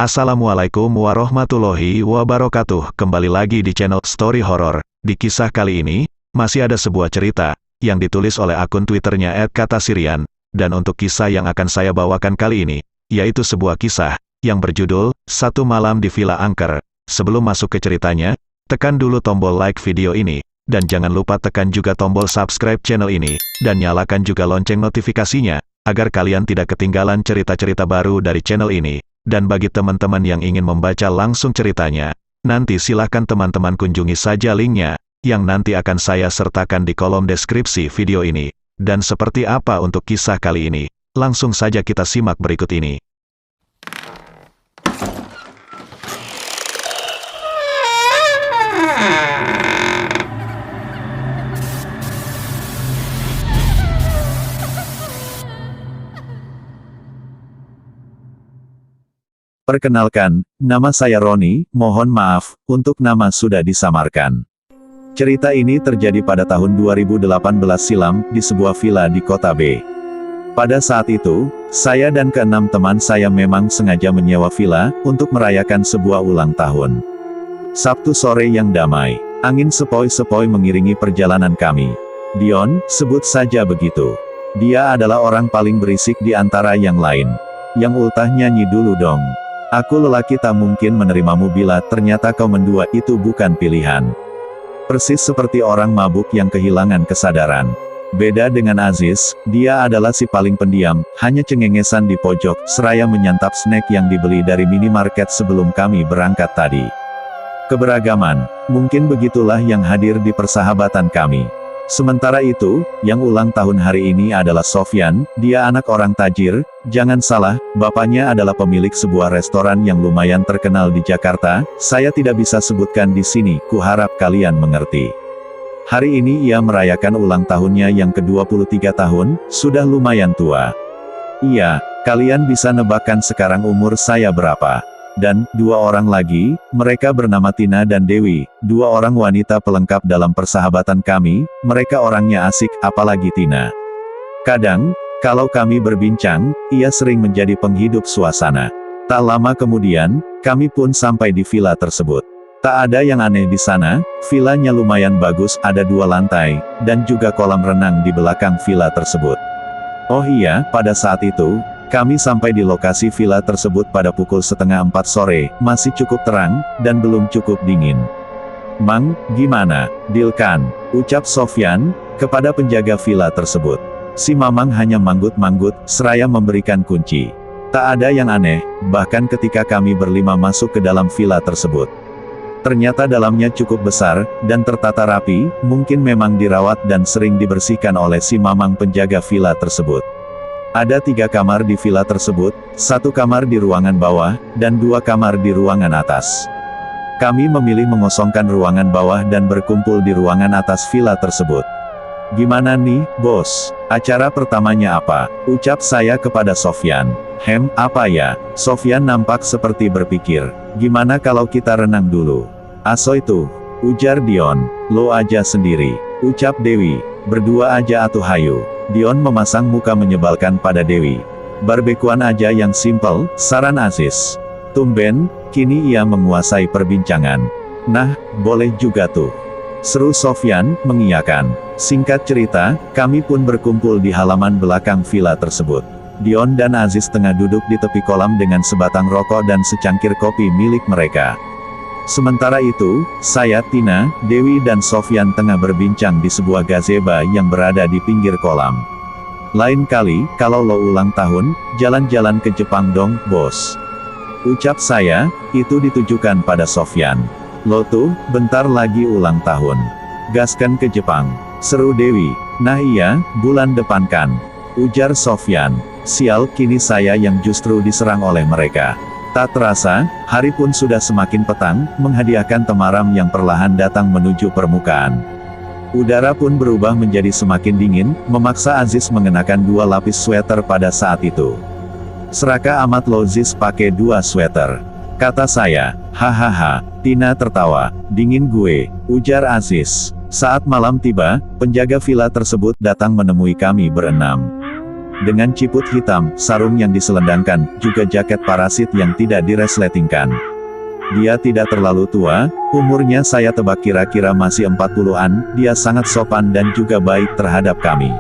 Assalamualaikum warahmatullahi wabarakatuh. Kembali lagi di channel Story Horror. Di kisah kali ini, masih ada sebuah cerita yang ditulis oleh akun Twitternya @katasirian. Dan untuk kisah yang akan saya bawakan kali ini, yaitu sebuah kisah yang berjudul Satu Malam di Villa Angker. Sebelum masuk ke ceritanya, tekan dulu tombol like video ini, dan jangan lupa tekan juga tombol subscribe channel ini, dan nyalakan juga lonceng notifikasinya, agar kalian tidak ketinggalan cerita-cerita baru dari channel ini. Dan bagi teman-teman yang ingin membaca langsung ceritanya, nanti silahkan teman-teman kunjungi saja linknya, yang nanti akan saya sertakan di kolom deskripsi video ini. Dan seperti apa untuk kisah kali ini? Langsung saja kita simak berikut ini. Perkenalkan, nama saya Roni, mohon maaf, untuk nama sudah disamarkan. Cerita ini terjadi pada tahun 2018 silam, di sebuah villa di kota B. Pada saat itu, saya dan keenam teman saya memang sengaja menyewa villa, untuk merayakan sebuah ulang tahun. Sabtu sore yang damai, angin sepoi-sepoi mengiringi perjalanan kami. Dion, sebut saja begitu. Dia adalah orang paling berisik di antara yang lain. Yang ultah nyanyi dulu dong. Aku lelaki tak mungkin menerimamu bila ternyata kau mendua, itu bukan pilihan. Persis seperti orang mabuk yang kehilangan kesadaran. Beda dengan Aziz, dia adalah si paling pendiam, hanya cengengesan di pojok, seraya menyantap snack yang dibeli dari minimarket sebelum kami berangkat tadi. Keberagaman, mungkin begitulah yang hadir di persahabatan kami. Sementara itu, yang ulang tahun hari ini adalah Sofyan, dia anak orang tajir. Jangan salah, bapaknya adalah pemilik sebuah restoran yang lumayan terkenal di Jakarta. Saya tidak bisa sebutkan di sini, kuharap kalian mengerti. Hari ini ia merayakan ulang tahunnya yang ke-23 tahun, sudah lumayan tua. Iya, kalian bisa nebakkan sekarang umur saya berapa. Dan, dua orang lagi, mereka bernama Tina dan Dewi, dua orang wanita pelengkap dalam persahabatan kami. Mereka orangnya asik, apalagi Tina. Kadang, kalau kami berbincang, ia sering menjadi penghidup suasana. Tak lama kemudian, kami pun sampai di villa tersebut. Tak ada yang aneh di sana, villanya lumayan bagus, ada 2 lantai, dan juga kolam renang di belakang villa tersebut. Oh iya, pada saat itu, kami sampai di lokasi villa tersebut pada pukul 3:30 sore, masih cukup terang, dan belum cukup dingin. Mang, gimana, deal kan? Ucap Sofyan, kepada penjaga villa tersebut. Si Mamang hanya manggut-manggut, seraya memberikan kunci. Tak ada yang aneh, bahkan ketika kami berlima masuk ke dalam villa tersebut. Ternyata dalamnya cukup besar, dan tertata rapi, mungkin memang dirawat dan sering dibersihkan oleh si Mamang penjaga villa tersebut. Ada 3 kamar di villa tersebut, 1 kamar di ruangan bawah, dan 2 kamar di ruangan atas. Kami memilih mengosongkan ruangan bawah dan berkumpul di ruangan atas villa tersebut. Gimana nih, bos? Acara pertamanya apa? Ucap saya kepada Sofyan. Apa ya? Sofyan nampak seperti berpikir. Gimana kalau kita renang dulu? Aso itu, ujar Dion. Lo aja sendiri. Ucap Dewi. Berdua aja atuh hayu. Dion memasang muka menyebalkan pada Dewi. Barbekuan aja yang simpel, saran Aziz. Tumben, kini ia menguasai perbincangan. Nah, boleh juga tuh. Seru Sofyan, mengiyakan. Singkat cerita, kami pun berkumpul di halaman belakang villa tersebut. Dion dan Aziz tengah duduk di tepi kolam dengan sebatang rokok dan secangkir kopi milik mereka. Sementara itu, saya, Tina, Dewi dan Sofyan tengah berbincang di sebuah gazebo yang berada di pinggir kolam. Lain kali, kalau lo ulang tahun, jalan-jalan ke Jepang dong, bos. Ucap saya, itu ditujukan pada Sofyan. Lo tuh, bentar lagi ulang tahun. Gaskan ke Jepang. Seru Dewi. Nah iya, bulan depan kan. Ujar Sofyan. Sial, kini saya yang justru diserang oleh mereka. Tak terasa, hari pun sudah semakin petang, menghadiahkan temaram yang perlahan datang menuju permukaan. Udara pun berubah menjadi semakin dingin, memaksa Aziz mengenakan 2 lapis sweater pada saat itu. Seraka amat lo Ziz pakai 2 sweater. Kata saya. Hahaha, Tina tertawa. Dingin gue, ujar Aziz. Saat malam tiba, penjaga villa tersebut datang menemui kami berenam. dengan ciput hitam, sarung yang diselendangkan, juga jaket parasit yang tidak diresletingkan. Dia tidak terlalu tua, umurnya saya tebak kira-kira masih 40-an, dia sangat sopan dan juga baik terhadap kami.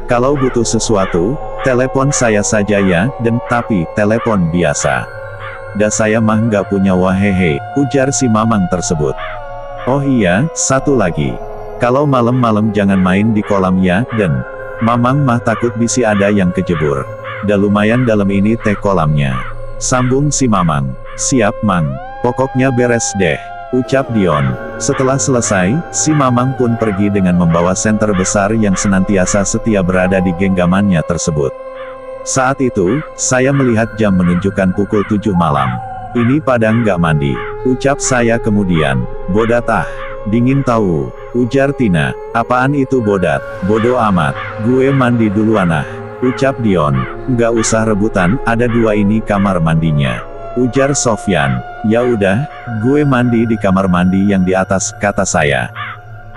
Kalau butuh sesuatu, telepon saya saja ya, dan tapi, telepon biasa. "Da saya mah nggak punya wahehe," ujar si Mamang tersebut. "Oh iya, satu lagi. Kalau malam-malam jangan main di kolam ya, dan Mamang mah takut bisi ada yang kejebur. Da lumayan dalam ini teh kolamnya," sambung si Mamang. "Siap Mang. Pokoknya beres deh," ucap Dion. Setelah selesai, si Mamang pun pergi dengan membawa senter besar yang senantiasa setia berada di genggamannya tersebut. Saat itu, saya melihat jam menunjukkan pukul 7 malam. "Ini pada nggak mandi," ucap saya kemudian. "Bodat ah. Dingin tahu," ujar Tina. "Apaan itu bodat? Bodo amat. Gue mandi duluan ah," ucap Dion. "Nggak usah rebutan, ada 2 ini kamar mandinya," ujar Sofyan. "Ya udah, gue mandi di kamar mandi yang di atas," kata saya.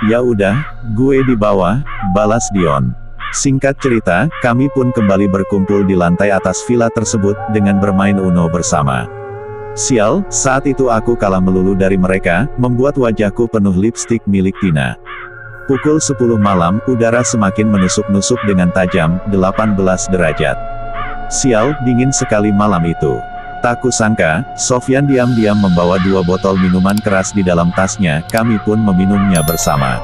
"Ya udah, gue di bawah," balas Dion. Singkat cerita, kami pun kembali berkumpul di lantai atas villa tersebut, dengan bermain Uno bersama. Sial, saat itu aku kalah melulu dari mereka, membuat wajahku penuh lipstik milik Tina. Pukul 10 malam, udara semakin menusuk-nusuk dengan tajam, 18 derajat. Sial, dingin sekali malam itu. Tak kusangka, Sofyan diam-diam membawa 2 botol minuman keras di dalam tasnya, kami pun meminumnya bersama.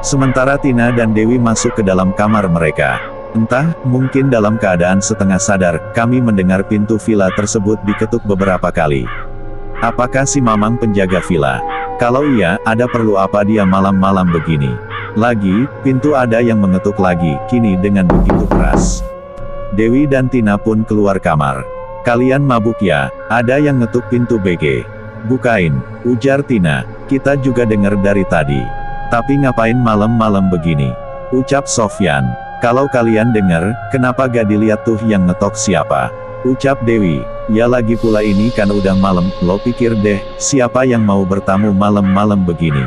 Sementara Tina dan Dewi masuk ke dalam kamar mereka. Entah, mungkin dalam keadaan setengah sadar, kami mendengar pintu villa tersebut diketuk beberapa kali. Apakah si Mamang penjaga villa? Kalau iya, ada perlu apa dia malam-malam begini? Lagi, pintu ada yang mengetuk lagi, kini dengan begitu keras. Dewi dan Tina pun keluar kamar. "Kalian mabuk ya? Ada yang ngetuk pintu BG." "Bukain," ujar Tina. "Kita juga dengar dari tadi. Tapi ngapain malam-malam begini?" ucap Sofyan. "Kalau kalian dengar, kenapa gak dilihat tuh yang ngetok siapa?" ucap Dewi. "Ya lagi pula ini kan udah malam, lo pikir deh, siapa yang mau bertamu malam-malam begini?"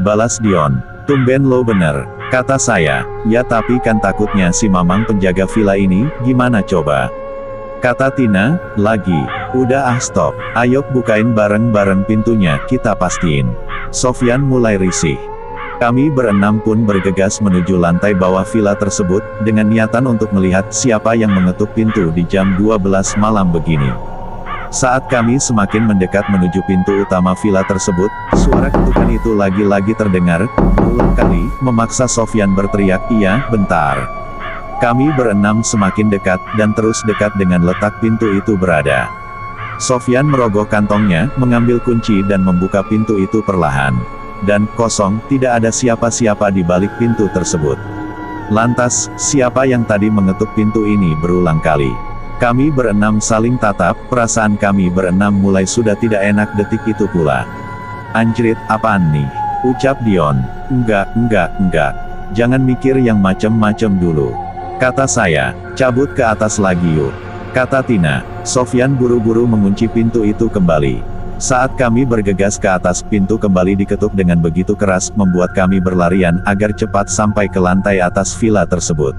balas Dion. "Tumben lo bener," kata saya. "Ya tapi kan takutnya si Mamang penjaga villa ini, gimana coba?" kata Tina. "Lagi. Udah ah stop. Ayo bukain bareng-bareng pintunya, kita pastiin." Sofyan mulai risih. Kami berenam pun bergegas menuju lantai bawah villa tersebut, dengan niatan untuk melihat siapa yang mengetuk pintu di jam 12 malam begini. Saat kami semakin mendekat menuju pintu utama villa tersebut, suara ketukan itu lagi-lagi terdengar, berulang kali, memaksa Sofyan berteriak, "Iya, bentar." Kami berenam semakin dekat, dan terus dekat dengan letak pintu itu berada. Sofyan merogoh kantongnya, mengambil kunci dan membuka pintu itu perlahan. Dan, kosong, tidak ada siapa-siapa di balik pintu tersebut. Lantas, siapa yang tadi mengetuk pintu ini berulang kali? Kami berenam saling tatap, perasaan kami berenam mulai sudah tidak enak detik itu pula. "Anjrit, apaan nih?" ucap Dion. Enggak. Jangan mikir yang macem-macem dulu," kata saya. "Cabut ke atas lagi yuk," kata Tina. Sofyan buru-buru mengunci pintu itu kembali. Saat kami bergegas ke atas, pintu kembali diketuk dengan begitu keras, membuat kami berlarian agar cepat sampai ke lantai atas villa tersebut.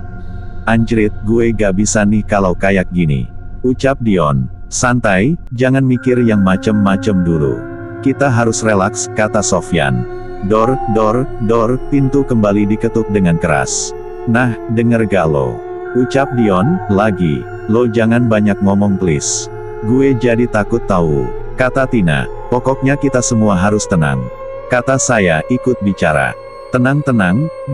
"Anjrit, gue gak bisa nih kalau kayak gini," ucap Dion. "Santai, jangan mikir yang macem-macem dulu. Kita harus relaks," kata Sofyan. Dor, pintu kembali diketuk dengan keras. "Nah, denger gak lo?" ucap Dion. "Lagi. Lo jangan banyak ngomong please. Gue jadi takut tahu," kata Tina. "Pokoknya kita semua harus tenang," kata saya, ikut bicara. Tenang,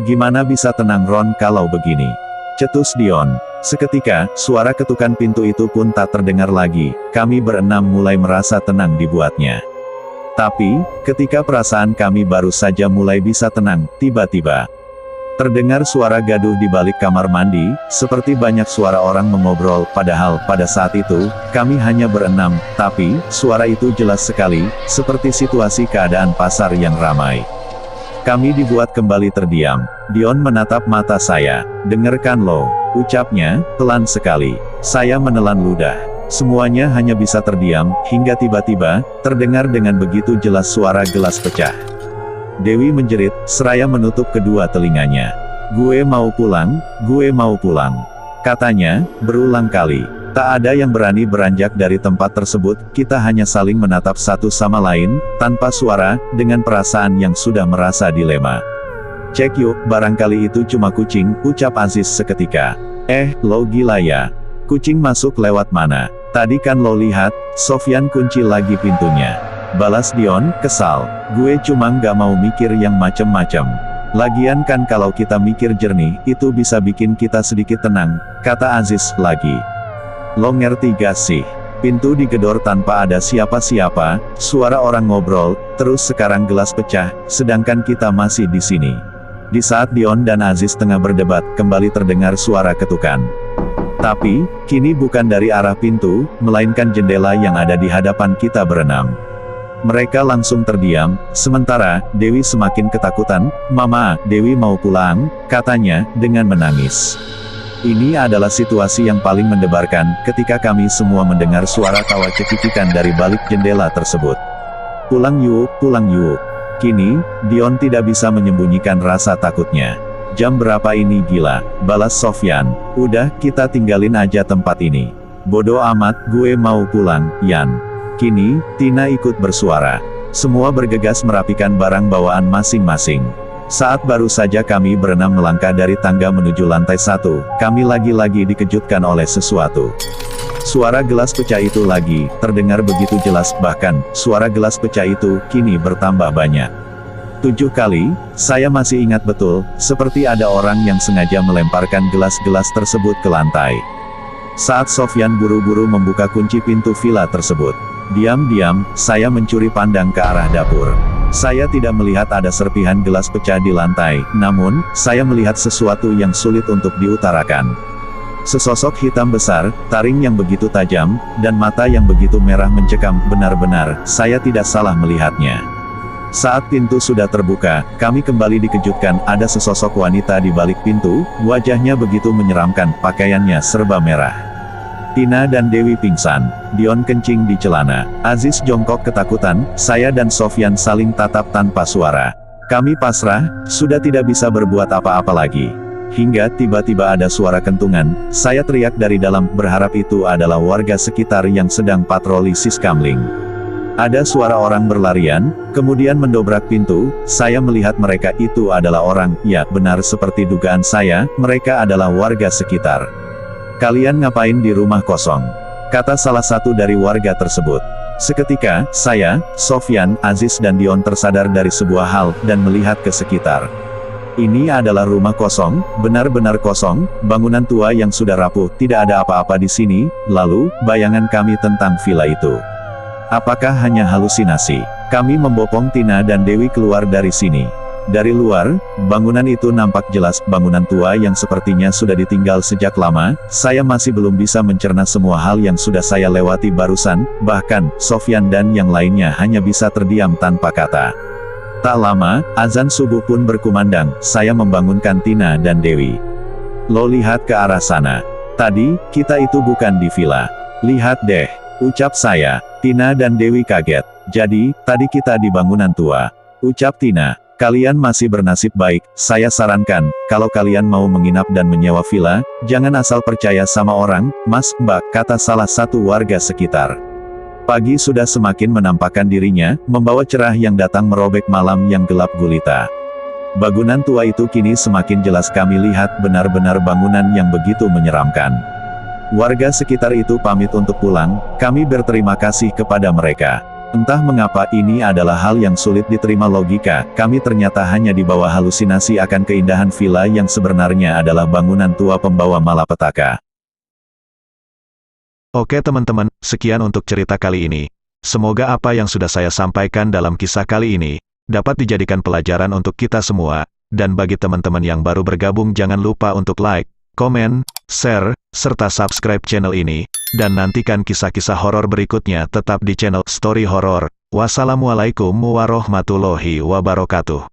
gimana bisa tenang Ron kalau begini?" cetus Dion. Seketika, suara ketukan pintu itu pun tak terdengar lagi, kami berenam mulai merasa tenang dibuatnya. Tapi, ketika perasaan kami baru saja mulai bisa tenang, tiba-tiba terdengar suara gaduh di balik kamar mandi, seperti banyak suara orang mengobrol, padahal, pada saat itu, kami hanya berenam, tapi, suara itu jelas sekali, seperti situasi keadaan pasar yang ramai. Kami dibuat kembali terdiam. Dion menatap mata saya. "Dengarkan lo," ucapnya, pelan sekali. Saya menelan ludah. Semuanya hanya bisa terdiam, hingga tiba-tiba, terdengar dengan begitu jelas suara gelas pecah. Dewi menjerit, seraya menutup kedua telinganya. Gue mau pulang. Katanya, berulang kali. Tak ada yang berani beranjak dari tempat tersebut, kita hanya saling menatap satu sama lain, tanpa suara, dengan perasaan yang sudah merasa dilema. Cek yuk, barangkali itu cuma kucing, ucap Aziz seketika. Lo gila ya? Kucing masuk lewat mana? Tadi kan lo lihat, Sofyan kunci lagi pintunya. Balas Dion, kesal. Gue cuma nggak mau mikir yang macem-macem. Lagian kan kalau kita mikir jernih, itu bisa bikin kita sedikit tenang, kata Aziz lagi. Lo ngerti gak sih? Pintu digedor tanpa ada siapa-siapa, suara orang ngobrol, terus sekarang gelas pecah, sedangkan kita masih di sini. Di saat Dion dan Aziz tengah berdebat, kembali terdengar suara ketukan. Tapi, kini bukan dari arah pintu, melainkan jendela yang ada di hadapan kita berenam. Mereka langsung terdiam, sementara, Dewi semakin ketakutan. Mama, Dewi mau pulang, katanya, dengan menangis. Ini adalah situasi yang paling mendebarkan, ketika kami semua mendengar suara tawa cekikikan dari balik jendela tersebut. Pulang yuk, pulang yuk. Kini, Dion tidak bisa menyembunyikan rasa takutnya. Jam berapa ini gila? Balas Sofyan. Udah, kita tinggalin aja tempat ini. Bodoh amat, gue mau pulang, Yan. Kini, Tina ikut bersuara. Semua bergegas merapikan barang bawaan masing-masing. Saat baru saja kami berenam melangkah dari tangga menuju lantai 1, kami lagi-lagi dikejutkan oleh sesuatu. Suara gelas pecah itu lagi, terdengar begitu jelas, bahkan, suara gelas pecah itu, kini bertambah banyak. 7 kali, saya masih ingat betul, seperti ada orang yang sengaja melemparkan gelas-gelas tersebut ke lantai. Saat Sofyan buru-buru membuka kunci pintu villa tersebut. Diam-diam, saya mencuri pandang ke arah dapur. Saya tidak melihat ada serpihan gelas pecah di lantai, namun, saya melihat sesuatu yang sulit untuk diutarakan. Sesosok hitam besar, taring yang begitu tajam, dan mata yang begitu merah mencekam, benar-benar, saya tidak salah melihatnya. Saat pintu sudah terbuka, kami kembali dikejutkan, ada sesosok wanita di balik pintu, wajahnya begitu menyeramkan, pakaiannya serba merah. Tina dan Dewi pingsan, Dion kencing di celana, Aziz jongkok ketakutan, saya dan Sofyan saling tatap tanpa suara. Kami pasrah, sudah tidak bisa berbuat apa-apa lagi. Hingga tiba-tiba ada suara kentungan, saya teriak dari dalam, berharap itu adalah warga sekitar yang sedang patroli Siskamling. Ada suara orang berlarian, kemudian mendobrak pintu, saya melihat mereka itu adalah orang, ya, benar seperti dugaan saya, mereka adalah warga sekitar. Kalian ngapain di rumah kosong? Kata salah satu dari warga tersebut. Seketika, saya, Sofyan, Aziz dan Dion tersadar dari sebuah hal, dan melihat ke sekitar. Ini adalah rumah kosong, benar-benar kosong, bangunan tua yang sudah rapuh, tidak ada apa-apa di sini, lalu, bayangan kami tentang villa itu. Apakah hanya halusinasi? Kami membopong Tina dan Dewi keluar dari sini. Dari luar, bangunan itu nampak jelas, bangunan tua yang sepertinya sudah ditinggal sejak lama, saya masih belum bisa mencerna semua hal yang sudah saya lewati barusan, bahkan, Sofyan dan yang lainnya hanya bisa terdiam tanpa kata. Tak lama, azan subuh pun berkumandang, saya membangunkan Tina dan Dewi. Lo lihat ke arah sana. Tadi, kita itu bukan di villa. Lihat deh, ucap saya. Tina dan Dewi kaget. Jadi, tadi kita di bangunan tua. Ucap Tina. Kalian masih bernasib baik, saya sarankan, kalau kalian mau menginap dan menyewa villa, jangan asal percaya sama orang, Mas, Mbak, kata salah satu warga sekitar. Pagi sudah semakin menampakkan dirinya, membawa cerah yang datang merobek malam yang gelap gulita. Bangunan tua itu kini semakin jelas kami lihat, benar-benar bangunan yang begitu menyeramkan. Warga sekitar itu pamit untuk pulang, kami berterima kasih kepada mereka. Entah mengapa ini adalah hal yang sulit diterima logika, kami ternyata hanya dibawa halusinasi akan keindahan villa yang sebenarnya adalah bangunan tua pembawa malapetaka. Oke teman-teman, sekian untuk cerita kali ini. Semoga apa yang sudah saya sampaikan dalam kisah kali ini, dapat dijadikan pelajaran untuk kita semua, dan bagi teman-teman yang baru bergabung jangan lupa untuk like, komen, share, serta subscribe channel ini, dan nantikan kisah-kisah horor berikutnya tetap di channel Story Horor. Wassalamualaikum warahmatullahi wabarakatuh.